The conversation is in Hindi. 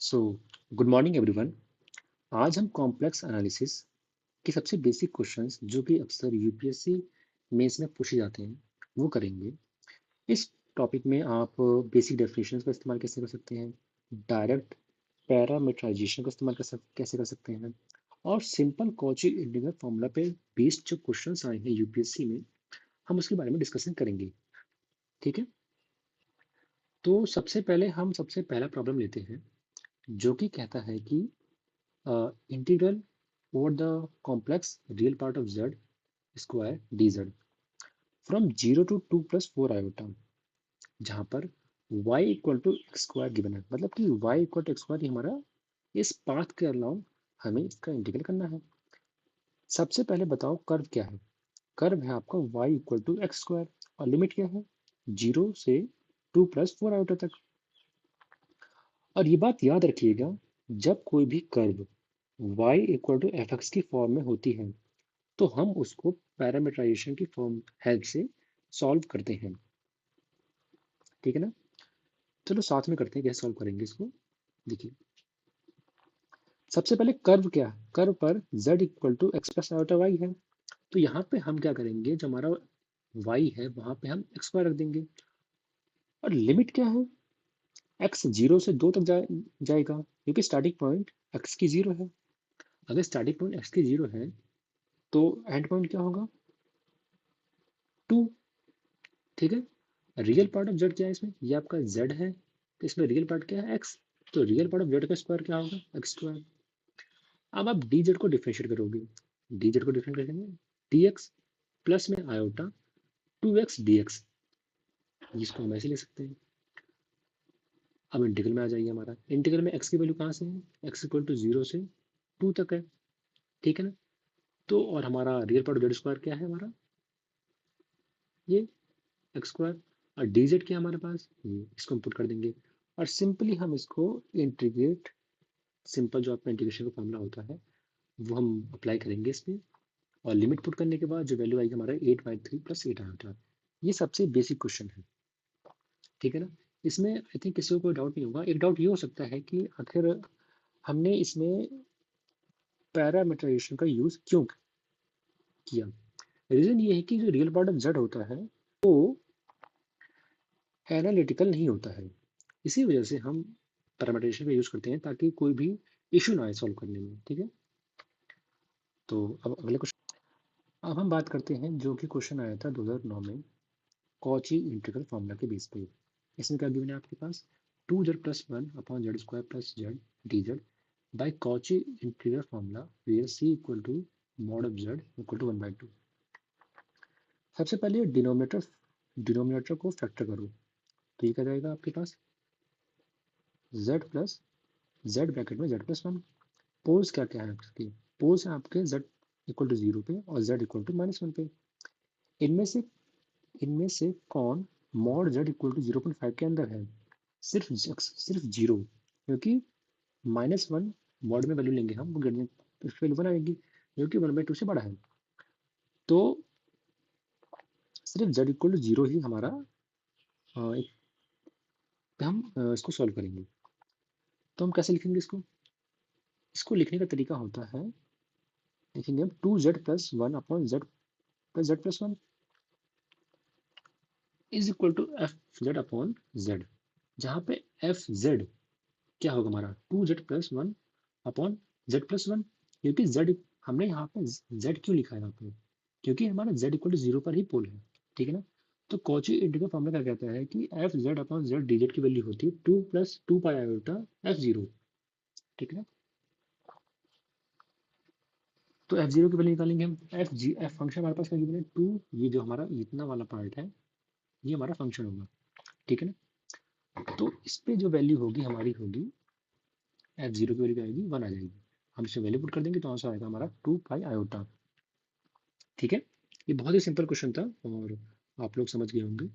So good morning everyone. आज हम कॉम्प्लेक्स एनालिसिस के सबसे बेसिक क्वेश्चंस जो कि अक्सर यूपीएससी मेंस में पूछे जाते हैं वो करेंगे। इस टॉपिक में आप बेसिक डेफिनेशंस का इस्तेमाल कैसे कर सकते हैं, डायरेक्ट पैरामीटराइजेशन का इस्तेमाल कैसे कर सकते हैं, और सिंपल कॉची इंटीग्रल फॉर्मूला पे बेस्ड जो क्वेश्चंस आए हैं यूपीएससी में हम उसके बारे में डिस्कशन करेंगे। ठीक है, तो सबसे पहला प्रॉब्लम लेते हैं जो कि कहता है कि integral over the complex real part of z square dz from 0 to 2 plus 4 iota, जहां पर y equal to x square given है, मतलब कि y equal to x square हमारा इस पाथ के अलाउंग हमें इसका इंटीग्रल करना है। सबसे पहले बताओ कर्व क्या है। कर्व है आपका y equal to x square और लिमिट क्या है, 0 से 2 प्लस 4 आयोटा तक। और ये बात याद रखिएगा, जब कोई भी curve y equal to f x की फॉर्म में होती है तो हम उसको पैरामीटराइजेशन की फॉर्म हेल्प से सॉल्व करते हैं। ठीक है ना, चलो साथ में करते हैं कैसे सॉल्व करेंगे इसको। देखिए, सबसे पहले कर्व क्या है, कर्व पर z equal to x plus iota y है, तो यहाँ पे हम क्या करेंगे, जो हमारा y है वहां पे हम x स्क्वायर रख देंगे। और लिमिट क्या है, x 0 से 2 तक जाएगा क्योंकि स्टार्टिंग पॉइंट x की 0 है। अगर स्टार्टिंग पॉइंट x की 0 है तो एंड पॉइंट क्या होगा, 2। ठीक है, रियल पार्ट ऑफ जेड क्या है इसमें, ये आपका जेड है, तो इसमें रियल पार्ट क्या है, एक्स। तो रियल पार्ट ऑफ जेड का स्क्वायर क्या होगा, एक्स स्क्वायर। अब आप डी जेड को डिफरेंशिएट करोगे, डी जेड को डिफरेंशिएट करेंगे, डी एक्स प्लस में आयोटा 2x dx, जिसको हम ऐसे ले सकते हैं। अब इंटीग्रल में आ जाइए, हमारा इंटीग्रल में x की वैल्यू कहाँ से है, x इक्वल टू 0 से 2 तक है। ठीक है ना, तो और हमारा real part of Z square क्या है, हमारा ये एक्स स्क्वायर। और डी जेड क्या है हमारे पास, ये इसको हम पुट कर देंगे। और सिंपली हम इसको इंटीग्रेट, सिंपल जो आपका इंटीग्रेशन का फॉर्मूला होता है वो हम अप्लाई करेंगे इसमें। और लिमिट पुट करने के बाद जो वैल्यू आएगी हमारा 8/3 प्लस 8 आयोटा। ये सबसे बेसिक क्वेश्चन है। ठीक है ना, इसमें आई थिंक किसी को कोई डाउट नहीं होगा। एक डाउट ये हो सकता है कि आखिर हमने इसमें पैरामीटराइजेशन का यूज क्यों किया। रीजन ये है कि जो रियल पार्ट ऑफ जेड होता है वो एनालिटिकल नहीं होता है, इसी वजह से हम पैरामीटराइजेशन का यूज करते हैं ताकि कोई भी इशू ना आए सॉल्व करने में। ठीक है, तो अब अगले क्वेश्चन, अब हम बात करते हैं जो कि क्वेश्चन आया था 2009 में कॉची इंटीग्रल फॉर्मूला के बेस पे। इसमें क्या गिवन है आपके पास, 2z plus 1 upon z square plus z d z by Cauchy integral formula where c equal to mod of z equal to 1/2। सबसे पहले डिनोमिनेटर को फैक्टर करो, तो ये क्या जाएगा आपके पास, z प्लस z ब्रैकेट में z प्लस 1। पोल्स क्या क्या है आपके, पोल्स हैं आपके z इक्वल टू 0 पे और z इक्वल टू -1 पे। इनमें से इनमें से कौन मॉड z इक्वल टू 0.5 के अंदर है, सिर्फ जीरो, क्योंकि -1 मॉड में वैल्यू लेंगे हम, वो वैल्यू 1 आएगी जो कि 1/2 से बड़ा है। तो सिर्फ z इक्वल टू 0 ही हमारा एक पे हम इसको सॉल्व करेंगे। तो हम कैसे लिखेंगे इसको, इसको लिखने का तरीका होता है, लिखेंगे हम 2z plus 1 upon z plus z plus 1 is equal to f z upon z, जहाँ पे एफ जेड क्या होगा हमारा 2z plus 1 upon z plus 1। क्योंकि z हमने यहाँ पे z क्यों लिखा है यहाँ पे, क्योंकि हमारा z इक्वल टू 0 पर ही पोल है। ठीक है ना, तो कॉची इंटीग्रल फॉर्मूला क्या कहता है कि F z upon Z d Z की वैल्यू होती है 2 प्लस 2 पाई आयोटा एफ जीरो। ठीक है ना, तो एफ जीरो की वैल्यू निकालेंगे हम, एफ फंक्शन हमारे पास क्या गिवन है 2, ये जो हमारा इतना वाला पार्ट है ये हमारा फंक्शन होगा। ठीक है ना, तो इस पे जो वैल्यू होगी हमारी होगी, एफ जीरो की वैल्यू क्या आएगी 1 आ जाएगी। हम इसे वैल्यू पुट कर देंगे तो आंसर आएगा हमारा 2 पाई आयोटा। ठीक है, ये बहुत ही सिंपल क्वेश्चन था और आप लोग समझ गए होंगे।